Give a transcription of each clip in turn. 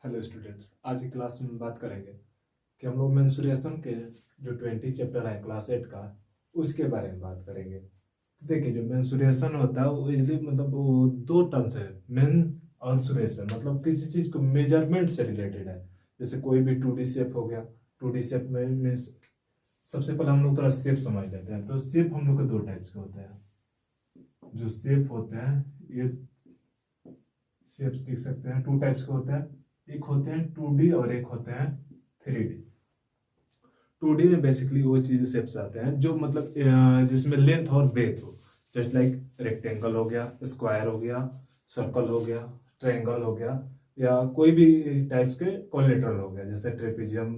Hello students, आज की class में बात करेंगे कि हम लोग मेंसुरेशन के जो 20 चैप्टर है क्लास 8 का, उसके बारे में बात करेंगे। तो देखिए, जो मेंसुरेशन होता है वो इजली मतलब वो दो टर्म्स है, मेन और सुरेशन, मतलब किसी चीज को मेजरमेंट से रिलेटेड है। जैसे कोई भी 2D शेप हो गया। 2D शेप में मीन्स सबसे पहले हम लोग थोड़ा शेप समझ लेते हैं। तो शेप हम लोग के दो टाइप्स के होते हैं। जो शेप होते हैं, ये शेप्स देख सकते हैं, टू टाइप्स के होते हैं। एक होते हैं 2D और एक होते हैं 3D। 2D में बेसिकली वो चीज शेप्स आते हैं जो मतलब जिसमें लेंथ और ब्रेथ हो। जस्ट लाइक रेक्टेंगल हो गया, स्क्वायर हो गया, सर्कल हो गया, ट्रायंगल हो गया, या कोई भी टाइप्स के कोलेटरल हो गया, जैसे ट्रेपेजियम,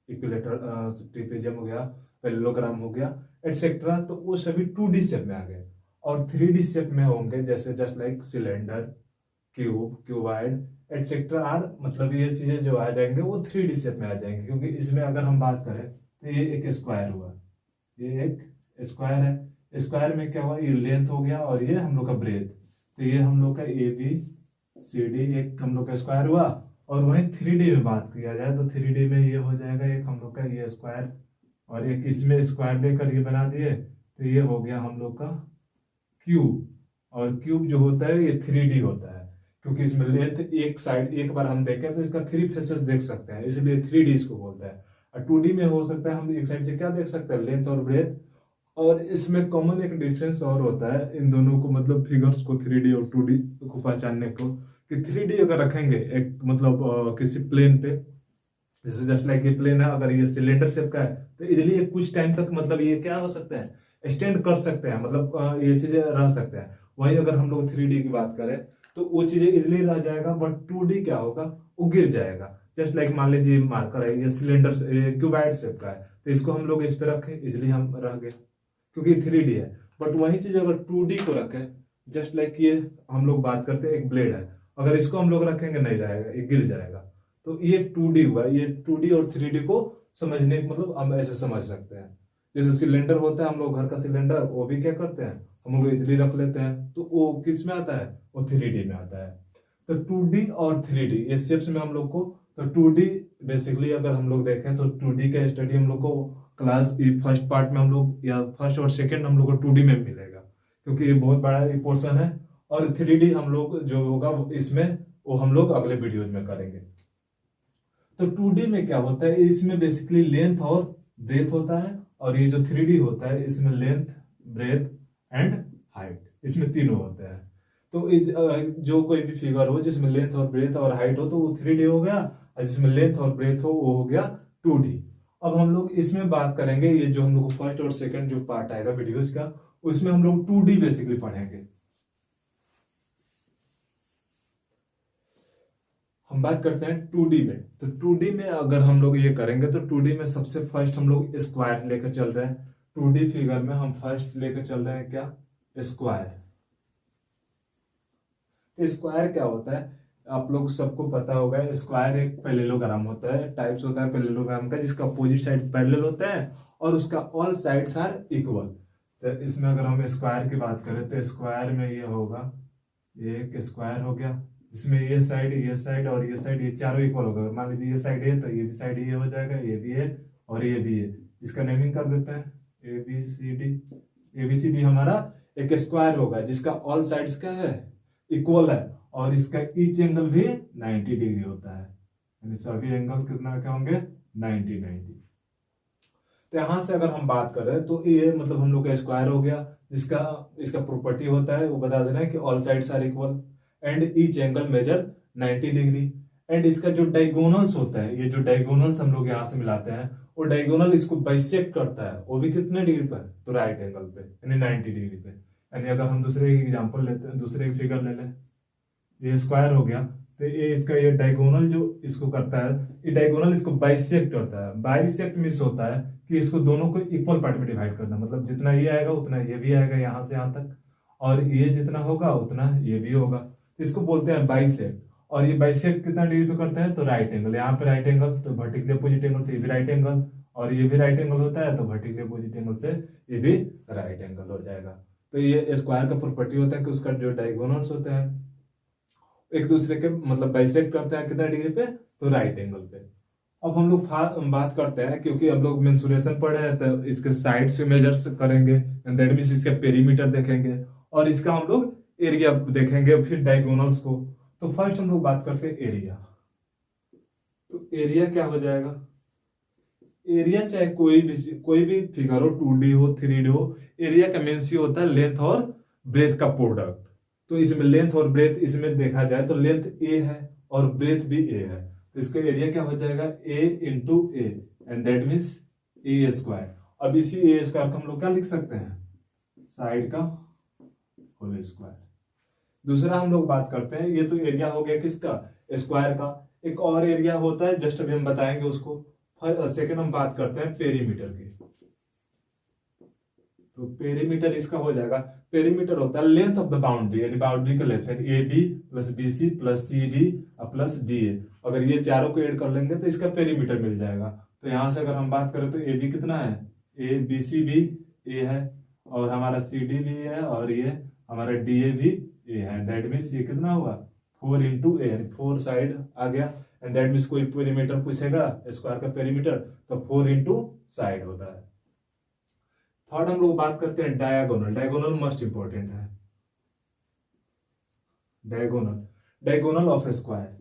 इक्विलेटर, ट्रेपेजियम हो गया, पैरेललोग्राम हो गया, एटसेट्रा। तो वो सभी 2D शेप में आ गए। और 3D शेप में होंगे, जैसे just like cylinder, cube, cuboid, etcetera are, मतलब ये चीजें जो आ जाएंगे वो 3D शेप में आ जाएंगे। क्योंकि इसमें अगर हम बात करें तो ये एक स्क्वायर हुआ, ये एक स्क्वायर है। स्क्वायर में क्या हुआ, ये लेंथ हो गया और ये हम लोग का ब्रेथ। तो ये हम लोग का ABCD एक हम लोग का स्क्वायर हुआ। और वहीं 3D में बात किया जाए तो 3D में ये हो जाएगा एक हम लोग का ये स्क्वायर, और एक इसमें स्क्वायर लेकर ये बना दिए, तो ये हो गया हम लोग का क्यूब। और क्यूब जो होता है ये 3D होता है, क्योंकि इसमें लेंथ एक साइड, एक बार हम देखें तो इसका 3 फेसेस देख सकते हैं, इसलिए 3D इसको बोलते हैं। और 2D में हो सकता है हम एक साइड से क्या देख सकते हैं, लेंथ और ब्रेथ। और इसमें कॉमन एक डिफरेंस और होता है इन दोनों को, मतलब फिगर्स को 3D और 2D को पहचानने को, कि 3D अगर रखेंगे एक मतलब किसी प्लेन पे, जैसे जस्ट लाइक ये प्लेन है, अगर ये सिलेंडर शेप का है तो इजिली ये कुछ टाइम तक मतलब ये क्या हो सकते हैं, स्टैंड कर सकते हैं, मतलब ये चीजें रह सकते हैं। वहीं अगर हम लोग 3D की बात करें तो वो चीजें इजिली रह जाएगा, बट 2D क्या होगा, वो गिर जाएगा। जस्ट लाइक मान लीजिए मार्कर है, ये सिलेंडर क्यूबाइड शेप का है, तो इसको हम लोग इस पे रखें, इजिली हम रह गए क्योंकि 3D है। बट वही चीज अगर 2D को रखें, जस्ट लाइक ये हम लोग बात करते हैं एक ब्लेड है, अगर इसको हम लोग रखेंगे नहीं रहेगा, ये गिर जाएगा। तो ये 2D हुआ। ये 2D और 3D को समझने मतलब हम ऐसे समझ सकते हैं। जैसे सिलेंडर होता है, हम लोग घर का सिलेंडर, वो भी क्या करते हैं, हम लोग इजली रख लेते हैं, तो वो किस में आता है, वो 3D में आता है। तो 2D और 3D इस शेप्स में हम लोग को, तो 2D बेसिकली अगर हम लोग देखें तो 2D का स्टडी हम लोग को क्लास फर्स्ट पार्ट में हम लोग, या फर्स्ट और सेकेंड हम लोग को 2D में मिलेगा, क्योंकि ये बहुत बड़ा एक पोर्शन है। और 3D हम लोग जो होगा इसमें, वो हम लोग अगले वीडियो में करेंगे। तो 2D में क्या होता है, इसमें बेसिकली लेंथ और ब्रेथ होता है, और ये जो 3D होता है इसमें लेंथ, ब्रेथ एंड हाइट, इसमें तीनों होते हैं। तो जो कोई भी फिगर हो जिसमें लेंथ और ब्रेथ और हाइट हो तो वो 3D हो गया, और जिसमें लेंथ और ब्रेथ हो वो हो गया 2D। अब हम लोग इसमें बात करेंगे, ये जो हम लोग फर्स्ट और सेकंड जो पार्ट आएगा वीडियोज का, उसमें हम लोग 2D बेसिकली पढ़ेंगे। हम बात करते हैं 2D में। तो 2D में अगर हम लोग ये करेंगे तो 2D में सबसे फर्स्ट हम लोग स्क्वायर लेकर चल रहे हैं। 2D फिगर में हम फर्स्ट लेकर चल रहे हैं क्या, स्क्वायर। स्क्वायर क्या होता है, आप लोग सबको पता होगा, स्क्वायर एक पैरेललोग्राम होता है, टाइप्स होता है पैरेललोग्राम का, जिसका अपोजिट साइड पैरेलल होता है और उसका ऑल साइड्स आर इक्वल। तो इसमें अगर हम स्क्वायर की बात करें तो स्क्वायर में ये होगा, ये एक स्क्वायर हो गया, इसमें ये साइड और ये साइड, ये चारों इक्वल होगा। मान लीजिए ये साइड है तो ये भी साइड ये हो जाएगा, ये भी है और ये भी है। इसका नेमिंग कर देते हैं ABCD। ABCD हमारा एक स्क्वायर होगा जिसका ऑल साइड्स का है, इक्वल है, और इसका ईच एंगल भी 90 डिग्री होता है, यानी सभी एंगल कितना क्या होंगे, 90। तो यहां से अगर हम बात करें तो ये मतलब हम लोग का स्क्वायर हो गया, जिसका इसका प्रॉपर्टी होता है वो बता देना है कि all sides are equal and each angle measure 90 degree. And इसका जो डायगोनल्स होता है, ये जो डायगोनल्स हम लोग यहाँ से मिलाते हैं, वो डायगोनल इसको बाइसेक्ट करता है, वो भी कितने डिग्री पर, तो राइट एंगल पे, यानी 90 डिग्री पे। यानी अगर हम दूसरे एग्जाम्पल लेते हैं, दूसरे फिगर ले लें, ये स्क्वायर हो गया, तो ये इसका ये डायगोनल जो इसको करता है, ये डायगोनल इसको बाइसेक्ट करता है। बाइसेक्ट मीन्स होता है कि इसको दोनों को इक्वल पार्ट में डिवाइड करना, मतलब जितना ये आएगा उतना ये भी आएगा यहां से यहां तक, और ये जितना होगा उतना ये भी होगा, तो इसको बोलते हैं बाइसेक्ट। और ये बाइसेक्ट कितना डिग्री पे करता है, तो राइट एंगल, यहाँ पे राइट एंगल, तो वर्टिकली अपोजिट एंगल से ये भी राइट एंगल, और ये भी राइट एंगल होता है तो वर्टिकली अपोजिट एंगल से ये भी राइट एंगल हो जाएगा। तो ये स्क्वायर का प्रॉपर्टी होता है कि उसका जो डायगोनल्स होते हैं एक दूसरे के मतलब बाइसेक्ट करते हैं कितना डिग्री पे, तो राइट एंगल पे। अब हम लोग बात करते हैं, क्योंकि हम लोग मेंसुरेशन पढ़े हैं तो इसके साइड से मेजर करेंगे, दैट मीन्स इसका पेरीमीटर देखेंगे और इसका हम लोग एरिया देखेंगे, फिर डायगोनल्स को। तो फर्स्ट हम लोग बात करते हैं एरिया। तो एरिया क्या हो जाएगा, एरिया चाहे कोई भी फिगर हो, 2D हो 3D हो, एरिया का मीन्स ये होता है लेंथ और ब्रेथ का प्रोडक्ट। तो इसमें लेंथ और ब्रेथ इसमें देखा जाए तो लेंथ ए है और ब्रेथ भी ए है, तो इसका एरिया क्या हो जाएगा, A into A, and that means A square. अब इसी ए स्क्वायर को हम लोग क्या लिख सकते हैं, साइड का होल स्क्वायर। दूसरा हम लोग बात करते हैं, ये तो एरिया हो गया किसका, स्क्वायर का। एक और एरिया होता है, जस्ट अभी हम बताएंगे उसको। सेकंड हम बात करते हैं पेरीमीटर की। तो पेरीमीटर इसका हो जाएगा, पेरीमीटर होता है लेंथ ऑफ द बाउंड्री, यानी बाउंड्री का लेंथ है A B plus B C plus C D plus D A. अगर ये चारों को ऐड कर लेंगे तो इसका पेरीमीटर मिल जाएगा। तो यहां से अगर हम बात करें तो ए बी कितना है, ए बी सी भी ए है और हमारा सी डी भी है और ये हमारा डी ए भी ए है। दैट मीन्स ये कितना हुआ, 4 इंटू ए, 4 साइड आ गया। एंड दैट मीन्स कोई पेरीमीटर पूछेगा स्क्वायर का पेरीमीटर तो 4 इंटू साइड होता है। थर्ड हम लोग बात करते हैं डायगोनल। डायगोनल मोस्ट इंपॉर्टेंट है। Diagonal, diagonal of square,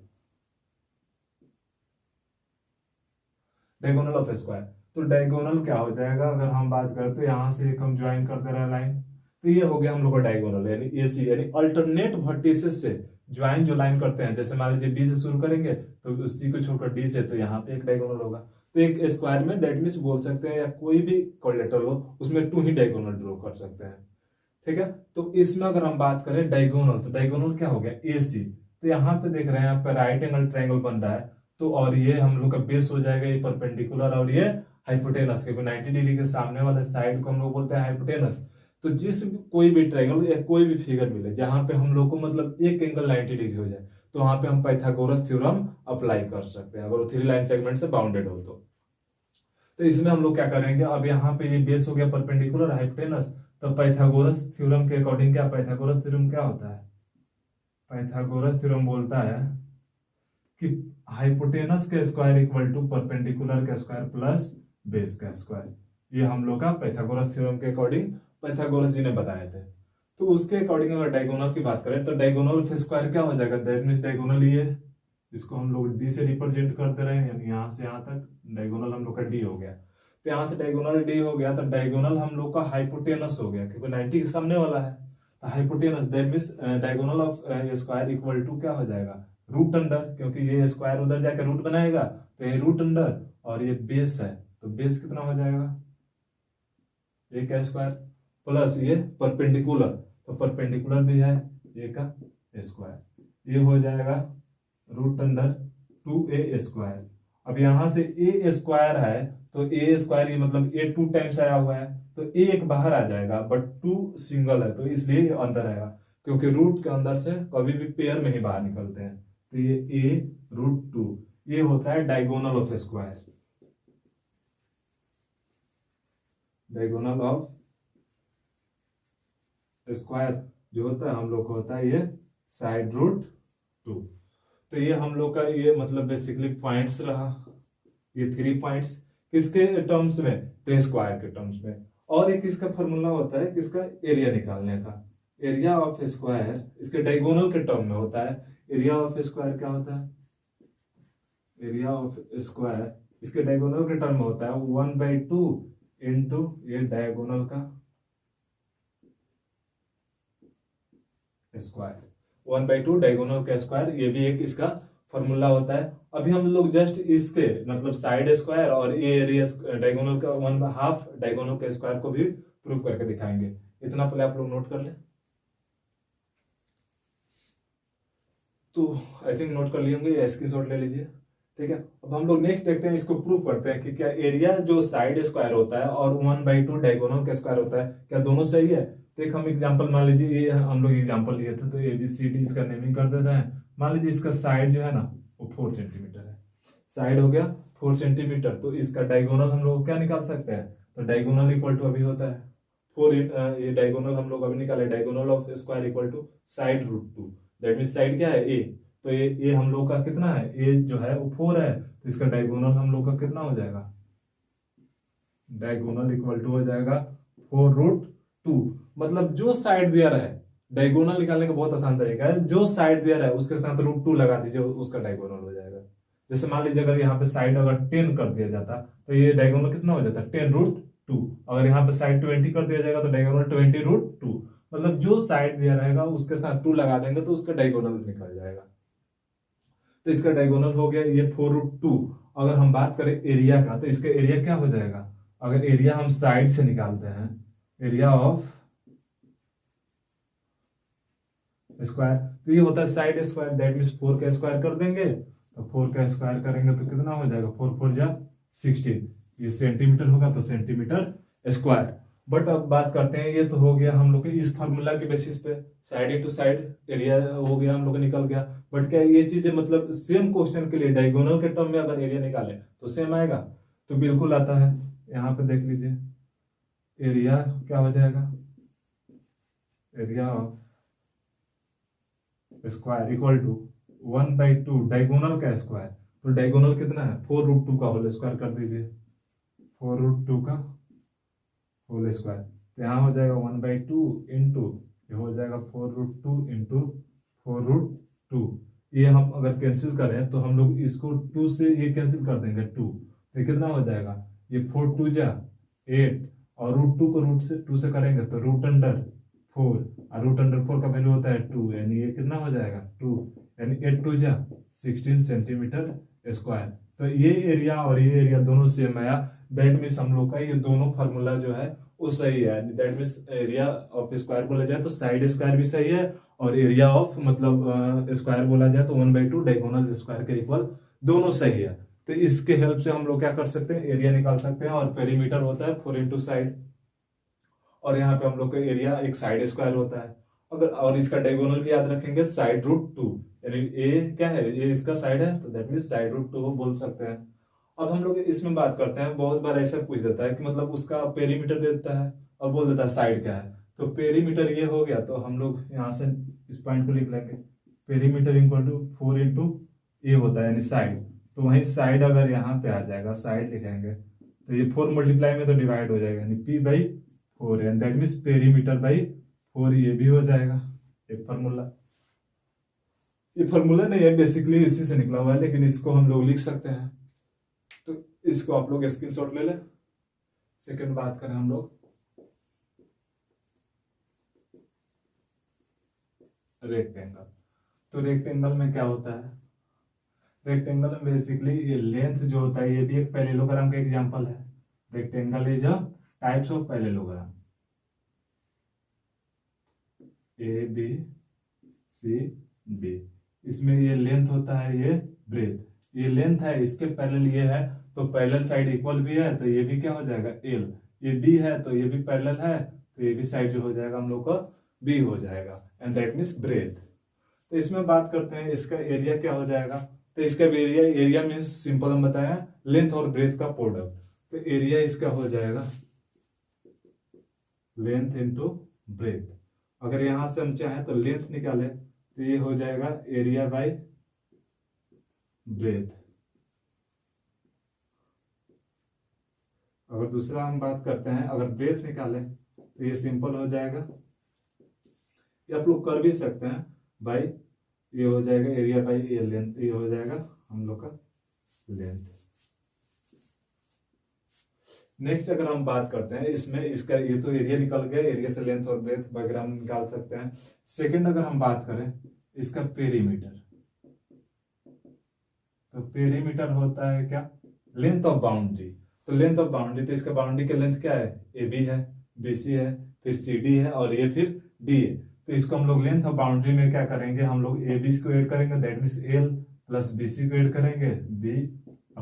diagonal of square. तो डायगोनल क्या हो जाएगा, अगर हम बात करें तो यहां से एक हम ज्वाइन करते रहे लाइन, तो ये हो गया हम लोग का डायगोनल, यानी एसी, यानी अल्टरनेट वर्टिसेस से ज्वाइन जो लाइन करते हैं। जैसे मान लीजिए बी से शुरू करेंगे तो उसी को छोड़कर डी से, तो यहाँ पे एक डायगोनल होगा। तो एक स्क्वायर में दैट मीन्स बोल सकते हैं, या कोई भी कोलेटरल हो उसमें 2 ही डायगोनल ड्रॉ कर सकते हैं, ठीक है। तो इसमें अगर हम बात करें डायगोनल, तो डायगोनल क्या हो गया, एसी। तो यहाँ पे देख रहे हैं, यहाँ पे राइट एंगल ट्रायंगल बन रहा है, तो और ये हम लोग का बेस हो जाएगा ये परपेंडिकुलर और ये हाइपोटेनस, क्योंकि 90 डिग्री के सामने वाले साइड को हम लोग बोलते हैं हाइपोटेनस। तो जिस कोई भी ट्रायंगल या कोई भी फिगर मिले जहां पे हम लोग को मतलब एक एंगल 90 डिग्री हो जाए, तो वहां पे हम पाइथागोरस थ्योरम अप्लाई कर सकते हैं, अगर वो 3 लाइन सेगमेंट से बाउंडेड हो तो इसमें हम लोग क्या करेंगे, अब यहाँ पे ये बेस हो गया परपेंडिकुलर हाइपोटेनस, तो पाइथागोरस थ्योरम के अकॉर्डिंग क्या, पाइथागोरस थ्योरम क्या होता है, पाइथागोरस थ्योरम बोलता है कि हाइपोटेनस का स्क्वायर इक्वल टू परपेंडिकुलर का स्क्वायर प्लस बेस का स्क्वायर। ये हम लोग का पाइथागोरस थ्योरम के अकॉर्डिंग पाइथागोरस जी ने बताए थे। तो उसके अकॉर्डिंग अगर डायगोनल की बात करें तो डायगोनल ऑफ स्क्वायर क्या हो जाएगा, दैट मींस डायगोनल ये, इसको हम लोग डी से रिप्रेजेंट करते रहे, यानी यहाँ से यहाँ तक डायगोनल हम लोग का डी हो गया। तो यहाँ से डायगोनल डी हो गया, तो डायगोनल हम लोग का हाइपोटेनस हो गया, क्योंकि 90 के सामने वाला है। तो hypotenuse that means diagonal of square equal to क्या हो जाएगा, रूट अंडर, क्योंकि ये स्क्वायर उधर जाकर रूट बनाएगा, तो ये रूट अंडर और ये बेस है, तो बेस कितना हो जाएगा, ए का स्क्वायर प्लस ये परपेंडिकुलर, तो परपेंडिकुलर भी है ए का स्क्वायर, ये हो जाएगा रूट अंडर 2a स्क्वायर। अब यहां से ए स्क्वायर है, तो ए स्क्वायर ये मतलब ए 2 टाइम्स आया हुआ है, तो ए एक बाहर आ जाएगा, बट 2 सिंगल है, तो इसलिए ये अंदर आएगा, क्योंकि रूट के अंदर से कभी भी पेयर में ही बाहर निकलते हैं। तो ये ए रूट 2, ये होता है diagonal of square, diagonal of square जो होता है हम लोग को होता है ये साइड रूट 2। तो ये हम लोग का ये मतलब बेसिकली पॉइंट्स रहा, ये 3 पॉइंट्स किसके टर्म्स में, तो स्क्वायर के टर्म्स में। और एक इसका फॉर्मूला होता है किसका, एरिया निकालने का, एरिया ऑफ स्क्वायर इसके डायगोनल के टर्म में होता है। एरिया ऑफ स्क्वायर क्या होता है, एरिया ऑफ स्क्वायर इसके डायगोनल के टर्म में होता है 1/2 इंटू ये डायगोनल का स्क्वायर, 1/2 डायगोनल का स्क्वायर, ये भी एक इसका फॉर्मूला होता है। अभी हम लोग जस्ट इसके मतलब साइड स्क्वायर और ये एरिया डायगोनल का 1/2 डायगोनल का स्क्वायर को भी प्रूव करके दिखाएंगे। इतना पहले आप लोग नोट कर लें। तो आई थिंक नोट कर लिए होंगे या स्क्रीनशॉट ले लीजिए, ठीक है। अब हम लोग नेक्स्ट देखते हैं, इसको प्रूव करते हैं कि क्या एरिया जो साइड स्क्वायर होता है और 1/2 डायगोनल का स्क्वायर होता है, क्या दोनों सही है। तो एक हम एग्जांपल मान लीजिए, ये हम लोग एग्जांपल लिए थे, तो ABCD इसका नेमिंग कर देते हैं। मान लीजिए इसका साइड जो है ना वो 4 सेंटीमीटर है, साइड हो गया 4 सेंटीमीटर, तो इसका डायगोनल हम लोग क्या निकाल सकते हैं, तो डायगोनल इक्वल टू अभी होता है 4, ये डायगोनल हम लोग अभी निकाले, diagonal of square equal to side root 2, that mean side क्या है ए, तो ये हम लोग का कितना है, ए जो है वो 4 है, तो इसका डायगोनल हम लोग का कितना हो जाएगा, डायगोनल इक्वल टू हो जाएगा 4√2। मतलब जो साइड दिया है, डायगोनल निकालने का बहुत आसान तरीका है, जो साइड दिया है उसके साथ √2 लगा दीजिए, उसका डायगोनल हो जाएगा। जैसे मान लीजिए अगर यहाँ पे साइड अगर 10 कर दिया जाता तो ये डायगोनल कितना हो जाता, 10√2। अगर यहाँ पे साइड 20 कर दिया जाएगा तो डायगोनल 20√2। मतलब जो साइड दिया रहेगा उसके साथ 2 लगा देंगे तो उसका डायगोनल निकल जाएगा। तो इसका डायगोनल हो गया ये 4√2। अगर हम बात करें एरिया का, तो इसका एरिया क्या हो जाएगा, अगर एरिया हम साइड से निकालते हैं, एरिया ऑफ स्क्वायर, तो ये होता है साइड स्क्वायर, दैट मीन्स 4 का स्क्वायर कर देंगे, तो 4 का स्क्वायर करेंगे तो कितना हो जाएगा, 4 4 जा 16। ये सेंटीमीटर होगा तो सेंटीमीटर स्क्वायर। बट अब बात करते हैं, ये तो हो गया हम लोग के इस फार्मूला के बेसिस पे, साइड इंटू साइड एरिया हो गया हम लोग का निकल गया। बट क्या ये चीजें मतलब सेम क्वेश्चन के लिए डायगोनल के टर्म में अगर एरिया निकाले तो सेम आएगा, तो बिल्कुल आता है। यहाँ पे देख लीजिए एरिया क्या हो जाएगा, area of square equal to 1/2 diagonal का स्क्वायर, तो डायगोनल कितना है, 4√2 का होल स्क्वायर कर दीजिए, 4√2 का होल स्क्वायर, तो यहाँ हो जाएगा 1/2 इंटू ये हो जाएगा 4√2 इंटू 4√2। ये हम अगर कैंसिल करें तो हम लोग इसको 2 से ये कैंसिल कर देंगे 2, तो कितना हो जाएगा, ये 4 2 जा 8, और √2 को √2 से करेंगे तो √4, और √4 का वैल्यू होता है 2, यानी ये कितना हो जाएगा 2, यानी 8 2 जा 16 सेंटीमीटर स्क्वायर। तो ये एरिया और ये एरिया दोनों सेम आया, दैट मीन्स हम लोग का ये दोनों फार्मूला जो है वो सही है। That means area of square बोला जाए तो साइड स्क्वायर भी सही है, और एरिया ऑफ मतलब स्क्वायर बोला जाए तो 1/2 डायगोनल स्क्वायर के इक्वल दोनों सही है। तो इसके हेल्प से हम लोग क्या कर सकते हैं, एरिया निकाल सकते हैं, और पेरीमीटर होता है 4 इंटू साइड, और यहाँ पे हम लोग का एरिया एक साइड स्क्वायर होता है। अगर और इसका डायगोनल भी याद रखेंगे साइड√2, यानी ए क्या है, ये इसका साइड है तो दैट मीन्स साइड√2 बोल सकते हैं। अब हम लोग इसमें बात करते हैं, बहुत बार ऐसा पूछ देता है कि मतलब उसका पेरीमीटर दे देता है और बोल देता है साइड क्या है, तो पेरीमीटर ये हो गया, तो हम लोग यहाँ से इस पॉइंट को लिख लेंगे, पेरीमीटर इक्वल टू 4 इंटू ए होता है यानी साइड, तो वही साइड अगर यहाँ पे आ जाएगा, साइड लिखेंगे तो ये 4 मल्टीप्लाई में तो डिवाइड हो जाएगा, यानी P/4 एंड दैट मीन्स पेरीमीटर/4, ये भी हो जाएगा एक फार्मूला। ये फार्मूला नहीं है, बेसिकली इसी से निकला हुआ है, लेकिन इसको हम लोग लिख सकते हैं, तो इसको आप लोग स्क्रीनशॉट ले लें। सेकंड बात करें हम लोग रेक्टेंगल, तो रेक्टेंगल में क्या होता है, रेक्टेंगल में बेसिकली ये लेंथ जो होता है, ये भी एक पैरेललोग्राम का एग्जांपल है। Rectangle is a types of parallelogram, ABCD। इसमें ये लेंथ होता है, ये ब्रेथ, ये लेंथ है, इसके पैरेलल ये है, तो पैरेलल साइड इक्वल भी है, तो ये भी क्या हो जाएगा L, ये B है तो ये भी पैरेलल है, तो ये भी साइड जो हो जाएगा हम लोग का B हो जाएगा, एंड दैट मीन्स ब्रेथ। तो इसमें बात करते हैं इसका एरिया क्या हो जाएगा, तो इसका एरिया मीन्स सिंपल हम बताएं लेंथ और ब्रेथ का प्रोडक्ट, तो एरिया इसका हो जाएगा लेंथ इंटू ब्रेथ। अगर यहां से हम चाहें तो लेंथ निकालें तो ये हो जाएगा एरिया बाय ब्रेथ। अगर दूसरा हम बात करते हैं, अगर ब्रेथ निकालें तो ये सिंपल हो जाएगा, ये आप लोग कर भी सकते हैं भाई, ये हो जाएगा एरिया बाय ये लेंथ, ये हो जाएगा हम लोग का लेंथ। नेक्स्ट अगर हम बात करते हैं इसमें, इसका ये तो एरिया निकल गया, एरिया से लेंथ और ब्रेथ वगैरह हम निकाल सकते हैं। सेकंड अगर हम बात करें इसका पेरीमीटर, तो पेरीमीटर होता है क्या, लेंथ ऑफ बाउंड्री, तो लेंथ ऑफ बाउंड्री, तो इसका बाउंड्री का लेंथ क्या है, AB है, BC है, फिर CD है और ये फिर D है, तो इसको हम लोग लेंथ ऑफ बाउंड्री में क्या करेंगे, हम लोग AB को ऐड करेंगे, that means L plus BC को ऐड करेंगे B,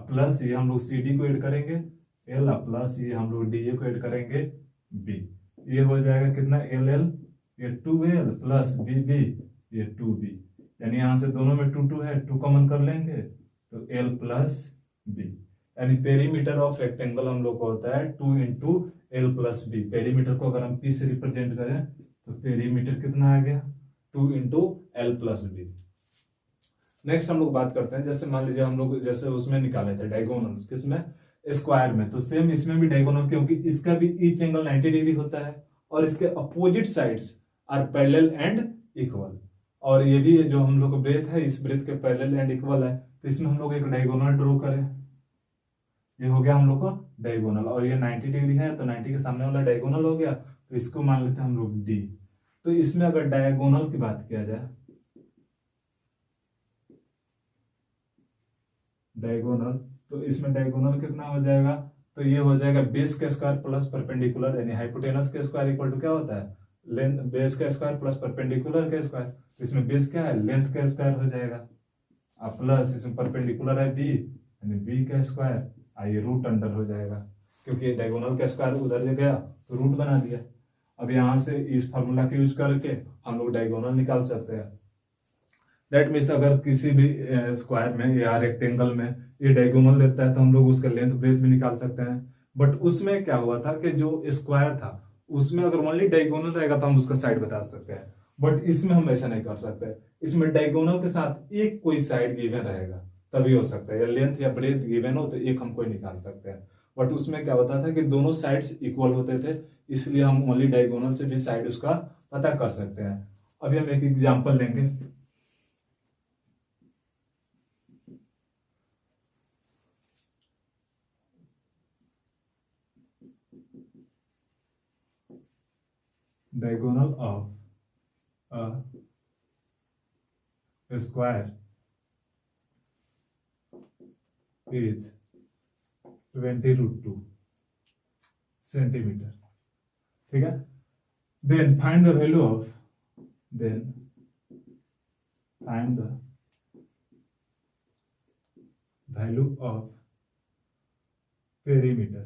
प्लस ये हम लोग CD को ऐड करेंगे L, प्लस ये हम लोग DA को ऐड करेंगे B, ये हो जाएगा कितना LL, ये 2L प्लस BB, ये 2B, यानी यहां से दोनों में 2 2 है, 2 कॉमन कर लेंगे तो L प्लस B, यानी पेरीमीटर ऑफ रेक्टेंगल हम लोग को होता है 2 into L plus B। Perimeter को अगर हम P से रिप्रेजेंट करें तो पेरीमीटर कितना आ गया, 2 × L + B। नेक्स्ट हम लोग बात करते हैं, जैसे मान लीजिए हम लोग जैसे उसमें निकाले थे डायगोनल, किसमें, स्क्वायर में, तो सेम इसमें भी डायगोनल, क्योंकि इसका भी ईच एंगल 90 डिग्री होता है और इसके opposite sides are parallel and equal. और ये भी जो हम लोग ब्रेथ है, इस ब्रेथ के पैरेलल एंड इक्वल है, तो इसमें हम लोग एक डायगोनल ड्रॉ करें। ये हो गया हम लोग का डायगोनल, और ये 90 डिग्री है तो 90 के सामने वाला डायगोनल हो गया, तो इसको मान लेते हैं हम लोग डी। तो इसमें अगर डायगोनल की बात किया जाए, डायगोनल, तो इसमें डायगोनल कितना हो जाएगा, तो ये हो जाएगा बेस का स्क्वायर प्लस परपेंडिकुलर, यानी हाइपोटेनस के स्क्वायर इक्वल टू क्या होता है, लेंथ, बेस का स्क्वायर प्लस परपेंडिकुलर का स्क्वायर। इसमें बेस क्या है, लेंथ का स्क्वायर हो जाएगा, और प्लस इसमें परपेंडिकुलर है बी, यानी बी का स्क्वायर, ये रूट अंडर हो जाएगा, क्योंकि डायगोनल का स्क्वायर उधर गया तो रूट बना दिया। अब यहाँ से इस फॉर्मूला के यूज करके हम लोग डायगोनल निकाल सकते हैं। दैट मीन्स अगर किसी भी स्क्वायर में या रेक्टेंगल में ये डायगोनल देता है तो हम लोग उसका लेंथ ब्रेथ भी निकाल सकते हैं। बट उसमें क्या हुआ था कि जो स्क्वायर था उसमें अगर ओनली डायगोनल रहेगा तो हम उसका साइड बता सकते हैं, बट इसमें हम ऐसा नहीं कर सकते। इसमें डायगोनल के साथ एक कोई साइड गिवन रहेगा तभी हो सकता है, या लेंथ या ब्रेथ गिवन हो तो एक हम कोई निकाल सकते हैं। बट उसमें क्या होता था कि दोनों साइड्स इक्वल होते थे, इसलिए हम ओनली डायगोनल से भी साइड उसका पता कर सकते हैं। अभी हम एक एग्जाम्पल लेंगे। Diagonal of a square is 20√2 centimetre, ठीक है। Then find the value of perimeter.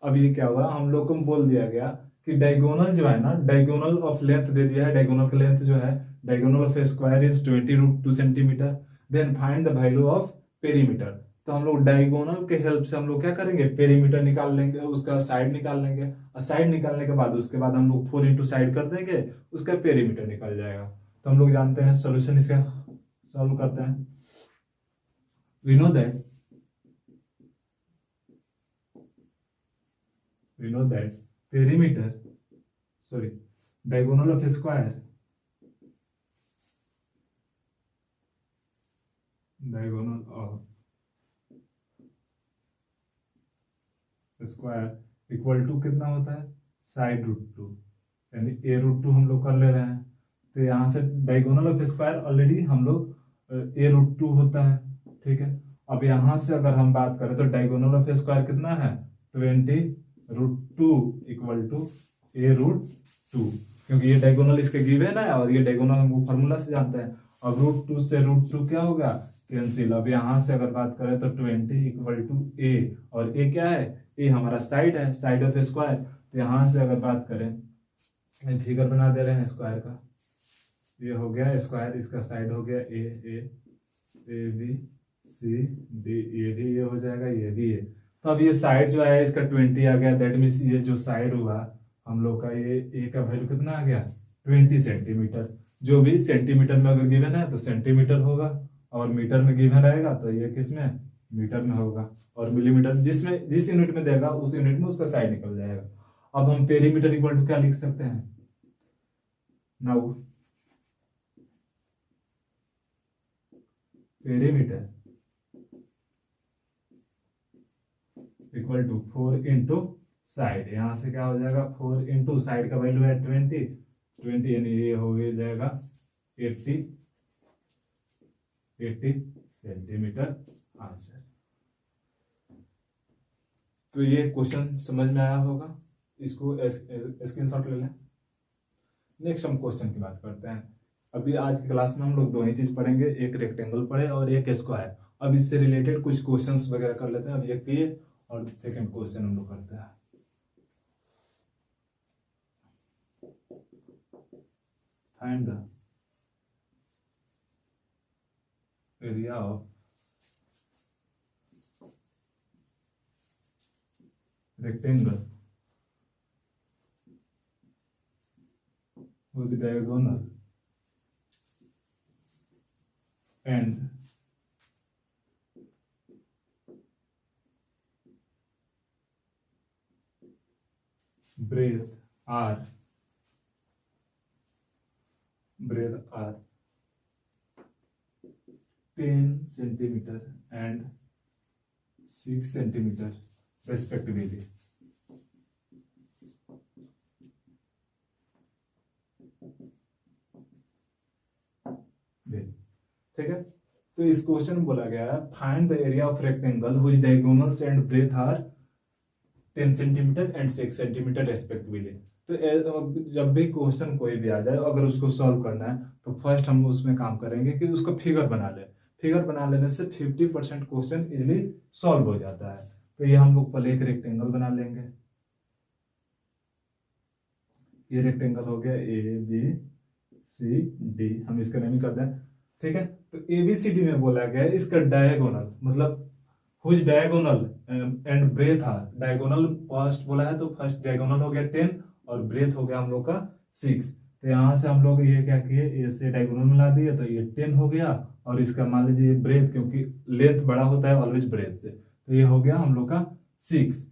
अब ये क्या हुआ, हम लोग को बोल दिया गया कि डायगोनल जो है ना, डायगोनल ऑफ लेंथ दे दिया है, डायगोनल का लेंथ जो है, diagonal of square is 20√2 centimetre. Then find the value of perimeter. तो हम लोग डायगोनल के हेल्प से हम लोग क्या करेंगे, पेरीमीटर निकाल लेंगे, उसका साइड निकाल लेंगे, और साइड निकालने के बाद उसके बाद हम लोग 4 इंटू साइड कर देंगे, उसका पेरीमीटर निकल जाएगा। तो हम लोग जानते हैं सोल्यूशन, इसका सॉल्व करते हैं। We know that perimeter, diagonal of a square, equal to कितना होता है, साइड रूट टू, यानी a√2 हम लोग कर ले रहे हैं। तो यहाँ से डायगोनल ऑफ स्क्वायर ऑलरेडी हम लोग a√2 होता है, ठीक है। अब यहाँ से अगर हम बात करें तो डायगोनल ऑफ स्क्वायर कितना है, 20√2 इक्वल टू a√2, क्योंकि ये डायगोनल इसके गिवन है और ये डायगोनल हम फॉर्मूला से जानते हैं। अब √2 से √2 क्या होगा, कैंसिल। अब यहाँ से अगर बात करें तो 20 इक्वल टू a, और a क्या है, a हमारा साइड है, साइड ऑफ स्क्वायर। तो यहाँ से अगर बात करें, फिगर बना दे रहे हैं स्क्वायर का, ये हो गया स्क्वायर, इसका साइड हो गया a b c d, ये भी ये हो जाएगा, ये भी ये। तो अब ये साइड जो है इसका 20 आ गया, दैट मीन्स ये जो साइड हुआ हम लोग का, ये ए का वैल्यू कितना आ गया, 20 सेंटीमीटर। जो भी सेंटीमीटर में अगर गिवन है तो सेंटीमीटर होगा, और मीटर में गिवन रहेगा तो ये किस में, मीटर में होगा, और मिलीमीटर जिसमें जिस यूनिट में देगा उस यूनिट में उसका साइड निकल जाएगा। अब हम पेरीमीटर इक्वल टू क्या लिख सकते हैं, now perimeter equal to 4 into side, यहां से क्या हो जाएगा, 4 इंटू साइड का वैल्यू है 20 यानी ये हो जाएगा 80 सेंटीमीटर आंसर। तो ये क्वेश्चन समझ में आया होगा, इसको स्क्रीनशॉट ले लें। नेक्स्ट हम क्वेश्चन की बात करते हैं। अभी आज की क्लास में हम लोग दो ही चीज पढ़ेंगे, एक रेक्टेंगल पढ़े और एक स्क्वायर। अब इससे रिलेटेड कुछ क्वेश्चंस वगैरह कर लेते हैं। अब ये किए और सेकंड क्वेश्चन हम लोग करते हैं। Find the area of rectangle whose diagonal and breadth are 10 centimeter and 6 centimeter respectively. ठीक है, तो इस क्वेश्चन में बोला गया है find the area of rectangle whose diagonals and breadth are 10 centimetre and 6 centimetre respectively. तो जब भी क्वेश्चन कोई भी आ जाए, अगर उसको सॉल्व करना है तो फर्स्ट हम उसमें काम करेंगे कि उसको फिगर बना ले। फिगर बना लेने से 50% क्वेश्चन इजीली सॉल्व हो जाता है। तो ये हम लोग पहले एक रेक्टेंगल बना लेंगे। ये रेक्टेंगल हो गया ABCD, हम इसका नेम कर दें। ठीक है, तो ABCD में बोला गया है इसका डायगोनल, मतलब whose diagonal and breadth are, diagonal first बोला है तो फर्स्ट डायगोनल हो गया 10 और ब्रेथ हो गया हम लोग का 6। तो यहाँ से हम लोग ये क्या किए, ए से डायगोनल मिला दिए तो ये 10 हो गया, और इसका मान लीजिए ब्रेथ, क्योंकि लेंथ बड़ा होता है ऑलवेज ब्रेथ से, तो ये हो गया हम लोग का 6।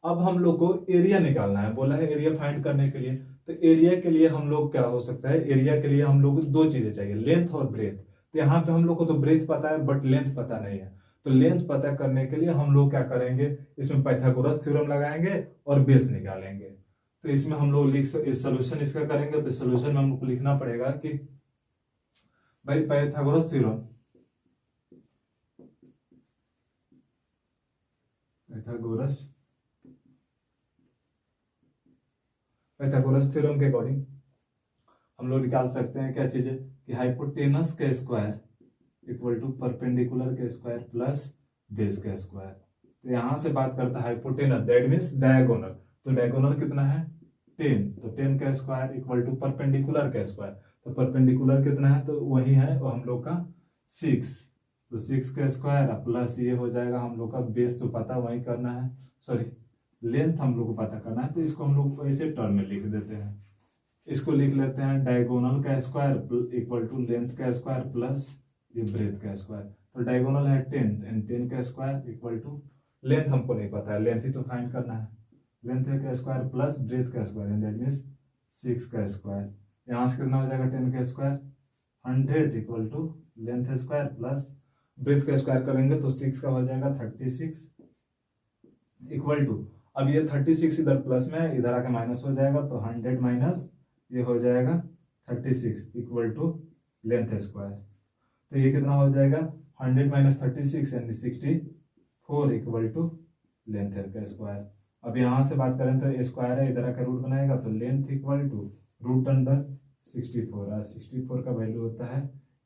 अब हम लोग को एरिया निकालना है, बोला है एरिया फाइंड करने के लिए। तो एरिया के लिए हम लोग क्या हो सकता है, एरिया के लिए हम लोग को दो चीजें चाहिए, लेंथ और ब्रेथ। तो यहाँ पे हम लोग को तो ब्रेथ पता है बट लेंथ पता नहीं है। तो लेंथ पता करने के लिए हम लोग क्या करेंगे, इसमें पाइथागोरस थ्योरम लगाएंगे और बेस निकालेंगे। तो इसमें हम लोग सोल्यूशन इसका करेंगे। तो सोल्यूशन में हमको लिखना पड़ेगा कि भाई पाइथागोरस थ्योरम, पाइथागोरस थ्योरम के अकॉर्डिंग हम लोग निकाल सकते हैं क्या चीजें, कि हाइपोटेनस का स्क्वायर इक्वल टू परपेंडिकुलर का स्क्वायर प्लस बेस का स्क्वायर। तो यहां से बात करता है हाइपोटेनस, दैट मींस डायगोनल। तो डायगोनल कितना है 10, तो 10 का स्क्वायर इक्वल टू परपेंडिकुलर का स्क्वायर। तो परपेंडिकुलर कितना है, तो वही है वो हम लोग का 6, तो 6 का स्क्वायर प्लस ये हो जाएगा हम लोग का बेस, तो पता वही करना है, सॉरी लेंथ हम लोग को पता करना है। तो इसको हम लोग ऐसे टर्म में लिख देते हैं, इसको लिख लेते हैं डायगोनल का स्क्वायर इक्वल टू लेंथ का स्क्वायर प्लस ये ब्रेथ का स्क्वायर। तो डायगोनल है 10 एंड 10 का स्क्वायर इक्वल टू, लेंथ हमको नहीं पता है, लेंथ ही तो फाइंड करना है, लेंथ का स्क्वायर प्लस ब्रेथ का स्क्वायर एंड दैट मींस 6 का स्क्वायर। यहाँ से कितना हो जाएगा 10 का square 100 equal to length square plus breadth का स्क्वायर करेंगे तो 6 का हो जाएगा 36 इक्वल टू, अब ये 36 इधर प्लस में इधर आके माइनस हो जाएगा, तो 100 माइनस ये हो जाएगा 36 इक्वल टू लेंथ स्क्वायर। तो ये कितना हो जाएगा 100 माइनस 36 यानी 64 इक्वल टू लेंथ का स्क्वायर। अब यहाँ से बात करें तो स्क्वायर है, इधर आकर रूट बनाएगा तो length equal to root under 64, और 64 का वैल्यू होता है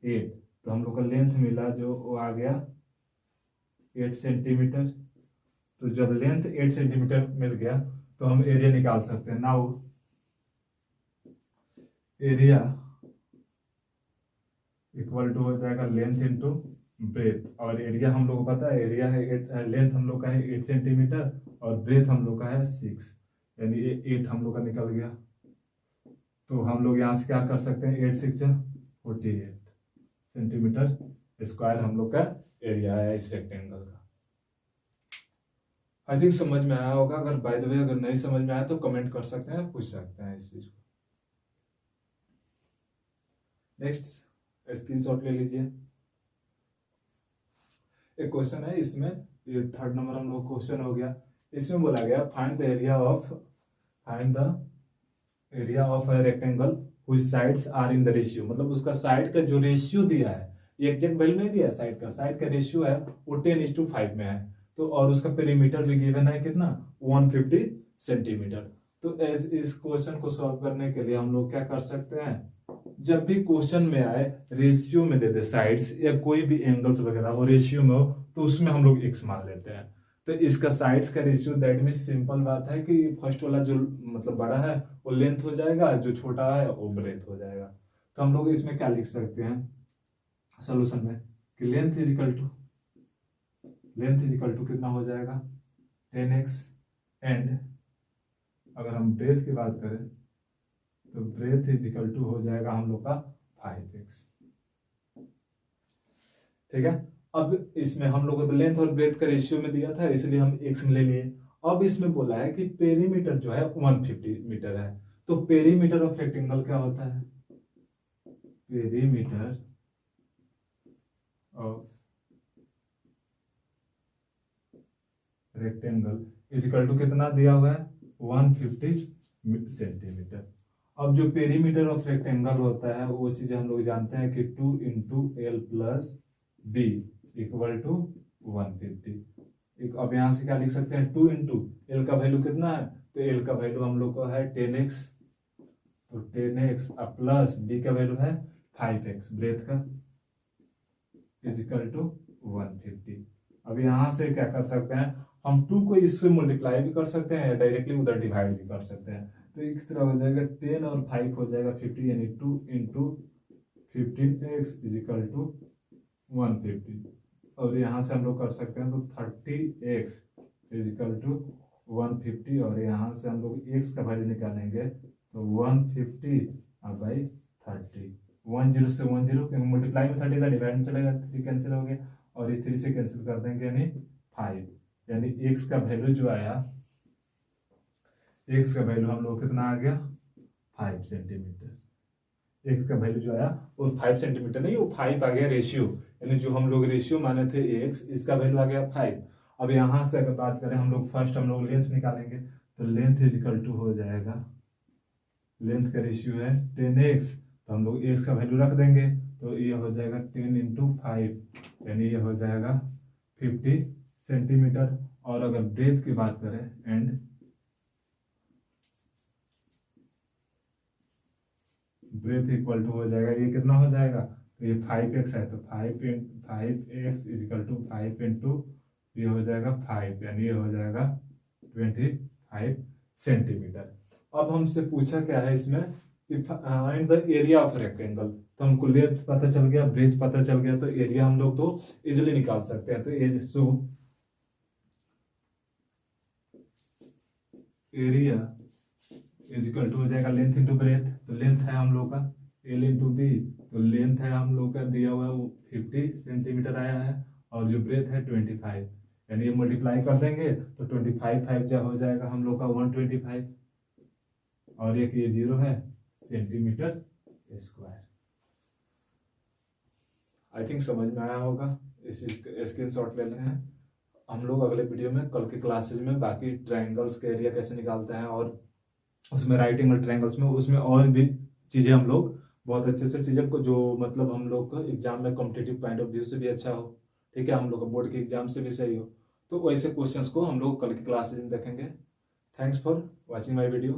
8। तो हम लोग का लेंथ मिला जो वो आ गया 8 सेंटीमीटर। तो जब लेंथ 8 सेंटीमीटर मिल गया तो हम एरिया निकाल सकते हैं। नाउ एरिया इक्वल टू हो जाएगा लेंथ इंटू ब्रेथ, और एरिया हम लोग को पता है एरिया है लेंथ हम लोग का है 8 सेंटीमीटर और ब्रेथ हम लोग का है 6, यानी 8 हम लोग का निकल गया। तो हम लोग यहाँ से क्या कर सकते हैं, 8 6 48 सेंटीमीटर स्क्वायर हम लोग का एरिया है इस रेक्टेंगल का। आई थिंक समझ में आया होगा। अगर बाय द वे अगर नहीं समझ में आया तो कमेंट कर सकते हैं, पूछ सकते हैं इस चीज को। नेक्स्ट स्क्रीनशॉट ले लीजिए। एक क्वेश्चन है इसमें, ये 3rd नंबर हम लोग क्वेश्चन हो गया। इसमें बोला गया find the area of a rectangle which sides are in the ratio, मतलब उसका साइड का जो रेशियो दिया है, ये एग्जैक्ट वैल्यू नहीं दिया है, साइड का रेशियो है वो 10:5 में है। तो और उसका पेरीमीटर भी गिवन है कितना 150 सेंटीमीटर। तो इस क्वेश्चन को सॉल्व करने के लिए हम लोग क्या कर सकते हैं, जब भी क्वेश्चन में आए रेशियो में दे दे साइड्स या कोई भी एंगल्स वगैरह हो रेशियो में हो, तो उसमें हम लोग x मान लेते हैं। तो इसका साइड्स का रेशियो दैट मीन सिंपल बात है कि फर्स्ट वाला जो मतलब बड़ा है वो लेंथ हो जाएगा, जो छोटा है वो ब्रेथ हो जाएगा। तो हम लोग इसमें क्या लिख सकते हैं सोल्यूशन में, कि लेंथ इजिकल टू कितना हो जाएगा 10x, एंड अगर हम ब्रेथ की बात करें तो ब्रेथ इज इक्वल टू हो जाएगा हम लोग का 5x। ठीक है, अब इसमें हम लोग को तो लेंथ और ब्रेथ का रेशियो में दिया था, इसलिए हम x में ले लिए। अब इसमें बोला है कि पेरीमीटर जो है 150 मीटर है। तो पेरीमीटर ऑफ रेक्टेंगल क्या होता है? Perimeter of rectangle is equal to कितना दिया हुआ है? 150 सेंटीमीटर। अब जो पेरीमीटर ऑफ रेक्टेंगल होता है वो चीज हम लोग जानते हैं कि 2 into L plus B equal to 150। अब यहां से क्या लिख सकते हैं? 2 इंटू एल का वैल्यू कितना है? तो एल का वैल्यू हम लोग को है 10x, तो 10x प्लस बी का वैल्यू है 5x ब्रेथ का, इज इक्वल टू 150। अब यहां से क्या कर सकते हैं हम? 2 को इससे मल्टीप्लाई भी कर सकते हैं या डायरेक्टली उधर डिवाइड भी कर सकते हैं। तो एक तरह हो जाएगा 10 और 5 हो जाएगा 50, यानी 2 into 15x is equal to 150। और यहाँ से हम लोग कर सकते हैं तो 30x इज इक्वल टू 150, और यहाँ से हम लोग x का वैल्यू निकालेंगे तो 150 बाई 30। 10 से 10 क्योंकि मल्टीप्लाई में 30 था, डिवाइड में चलेगा 3 कैंसिल हो गया, और ये 3 से कैंसिल कर देंगे यानी 5। यानी x का वैल्यू जो आया, x का वैल्यू हम लोग कितना आ गया? 5 सेंटीमीटर। x का वैल्यू जो आया वो 5 सेंटीमीटर नहीं, वो 5 आ गया रेशियो, यानी जो हम लोग रेशियो माने थे x, इसका वैल्यू आ गया 5। अब यहां से अगर बात करें हम लोग फर्स्ट हम लोग लेंथ निकालेंगे, तो लेंथ इज इक्वल टू हो जाएगा, लेंथ का रेशियो है 10x, तो हम लोग x का वैल्यू रख देंगे, तो ये हो जाएगा 10 इंटू 5, यानी ये हो जाएगा 50 सेंटीमीटर। और अगर ब्रेथ की बात करें एंड ब्रेथ इक्वल टू हो जाएगा, ये कितना हो जाएगा? तो ये 5x है, तो 5x is equal to 5 into ये हो जाएगा 5, यानी ये हो जाएगा 25 सेंटीमीटर। अब हमसे पूछा क्या है इसमें? Find the area of rectangle. तो हमको लेंथ पता चल गया, ब्रेथ पता चल गया, तो एरिया हम लोग तो इजिली निकाल सकते हैं। तो एरिया इज इक्वल टू हो जाएगा लेंथ इंटू ब्रेथ। तो लेंथ है हम लोग का एल इंटू बी, तो लेंथ है हम लोग का दिया हुआ है वो 50 सेंटीमीटर आया है, और जो ब्रेथ है 25, यानी ये मल्टीप्लाई कर देंगे तो 25 5 जा हो जाएगा हम लोग का 125, और एक ये 0 है सेंटीमीटर स्क्वायर। आई थिंक समझ में आया होगा। इस स्क्रीनशॉट ले लें। हम लोग अगले वीडियो में कल के क्लासेज में बाकी ट्रायंगल्स के एरिया कैसे निकालते हैं, और उसमें राइट एंगल ट्रायंगल्स में उसमें और भी चीज़ें हम लोग बहुत अच्छे से चीज़ें को जो मतलब हम लोग का एग्जाम में कॉम्पिटिटिव पॉइंट ऑफ व्यू से भी अच्छा हो, ठीक है, हम लोग का बोर्ड के एग्जाम से भी सही हो, तो वैसे क्वेश्चंस को हम लोग कल की क्लासेज में देखेंगे। Thanks for watching my video.